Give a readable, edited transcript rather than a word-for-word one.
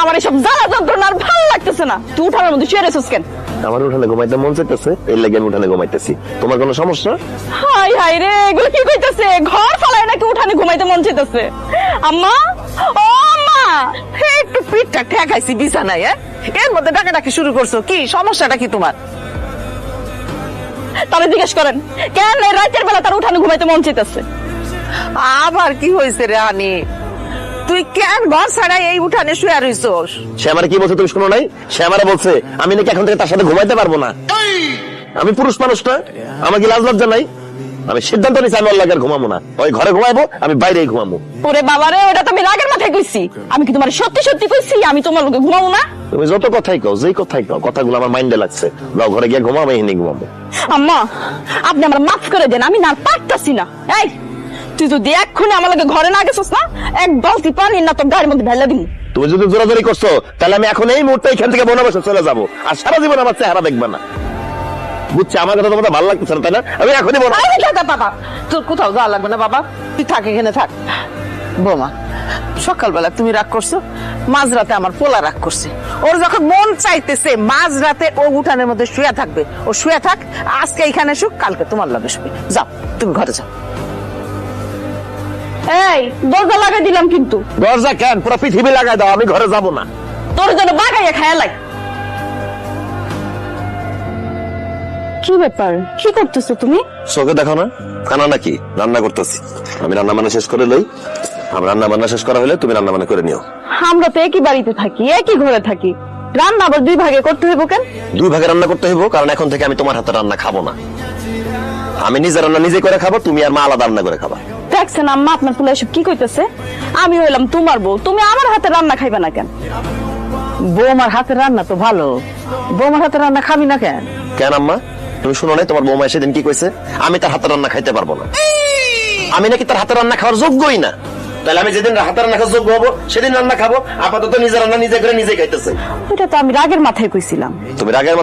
আমার এসব জ্বালা যন্ত্রণা আর ভালো লাগতেছে না। তুই উঠানের মধ্যে শুয়ে রেছিস কেন? আমার উঠানে ঘুমাইতে মন চাইতেছে, এর লাগে আমি উঠানে ঘুমাইতেছি। তোমার কোনো সমস্যা? হাই হাই রে, এগুলো কি কইতাছে? ঘর ফালায় নাকি উঠানে ঘুমাইতে মন চাইতেছে? আম্মা, ও আম্মা, একটু পিঠটা ঠেকাইছি বিছানায়, এর মধ্যে ডাকাডাকি শুরু করছো, কি সমস্যাটা কি তোমার? তবে জিজ্ঞেস করেন কেন এই রাতের বেলা তার উঠানে ঘুমাইতে মন চাইতেছে? আবার কি হয়েছে রে হানি? তুই কেন ঘর ছাড়াই এই উঠানে শুয়ে রইছস? সে আমার কি বলছে তুমি শোনো নাই? সে আমারে বলছে আমি নাকি এখন থেকে তার সাথে ঘুমাইতে পারবো না। আমি পুরুষ মানুষ না, আমার কি লাজ লজ্জা নাই? আমি সিদ্ধান্ত নিচ্ছি আমি ওর লাগে আর ঘুমাবো না। ওই ঘরে ঘুমাইবো, আমি বাইরেই ঘুমাবো। ওরে বাবারে, ওটা তো আমি রাগের মাথায় কইছি। আমি কি তোমার সত্যি সত্যি কইছি আমি তোমার লোকে ঘুমাবো না? তুমি যত কথাই কও, যেই কথাই কও, কথাগুলো আমার মাইন্ডে লাগছে। যাও ঘরে গিয়ে ঘুমাবো, এখানে ঘুমাবো। আম্মা, আপনি আমার মাফ করে দেন, আমি না পারতাছি না। এই তুই যদি এক্ষুনি আমার লগে ঘরে না গেছস না, এক বালতি পানি না তো গাড়ির মধ্যে ঢেলে দিমু। তুমি যদি জোরাজোরি করছো তাহলে আমি এখন এই মুহূর্তে এখান থেকে বনে বসে চলে যাবো, আর সারা জীবন আমার চেহারা দেখবে না। বুঝছি আমার কথা তোমাদের ভালো লাগতেছে না, তাই না? আমি এখনই বলবো। আরে দাদা বাবা, তোর কোথাও যাওয়া লাগবে না বাবা, তুই থাক এখানে থাক। বৌমা, সকালবেলা তুমি রাগ করছো, মাঝরাতে আমার পোলা রাগ করছে। ওর যখন মন চাইতেছে মাঝরাতে ও উঠানের মধ্যে শুয়ে থাকবে, ও শুয়ে থাক। আজকে এখানে শুক, কালকে তোমার লগে শুবে। যাও তুমি ঘরে যাও। এই দরজা লাগাই দিলাম কিন্তু। দরজা কেন? পুরো পৃথিবী লাগাই দাও, আমি ঘরে যাবো না। তোর জন্য বাগাইয়া খেয়ালাই। কি ব্যাপার, কি করতেছো তুমি? চোখে দেখো না, কানা নাকি? রান্না করতেছি। আমি রান্না বান্না শেষ করে লই। আমার রান্না বান্না শেষ করা হলে তুমি রান্না বান্না করে নিও। আমরা তো একই বাড়িতে থাকি, একই ঘরে থাকি, রান্না আবার দুই ভাগে করতে হইব কেন? দুই ভাগে রান্না করতে হইব, কারণ এখন থেকে আমি তোমার হাতে রান্না খাবো না। আমি নিজে রান্না নিজে করে খাবো, তুমি আর মা আলাদা রান্না করে খাবা। দেখছেন আম্মা, আপনার পোলা এসব কি কইতেছে? আমি হইলাম তোমার বউ, তুমি আমার হাতে রান্না খাইবে না কেন? বৌমার হাতের রান্না তো ভালো, বৌমার হাতের রান্না খাবি না কেন? কেন আম্মা, তুমি শুনো নাই তোমার বৌমা সেদিন কি কইছে? আমি তার হাতে রান্না খাইতে পারবো না। আমি নাকি তার হাতে রান্না খাওয়ার যোগ্যই না। তাহলে আমি যেদিন হাতে রান্না খাওয়ার যোগ্য হবো সেদিন রান্না খাবো। আপাতত নিজে রান্না নিজে করে নিজে খাইতেছে। এটা তো আমি রাগের মাথায় কইছিলাম। তুমি রাগের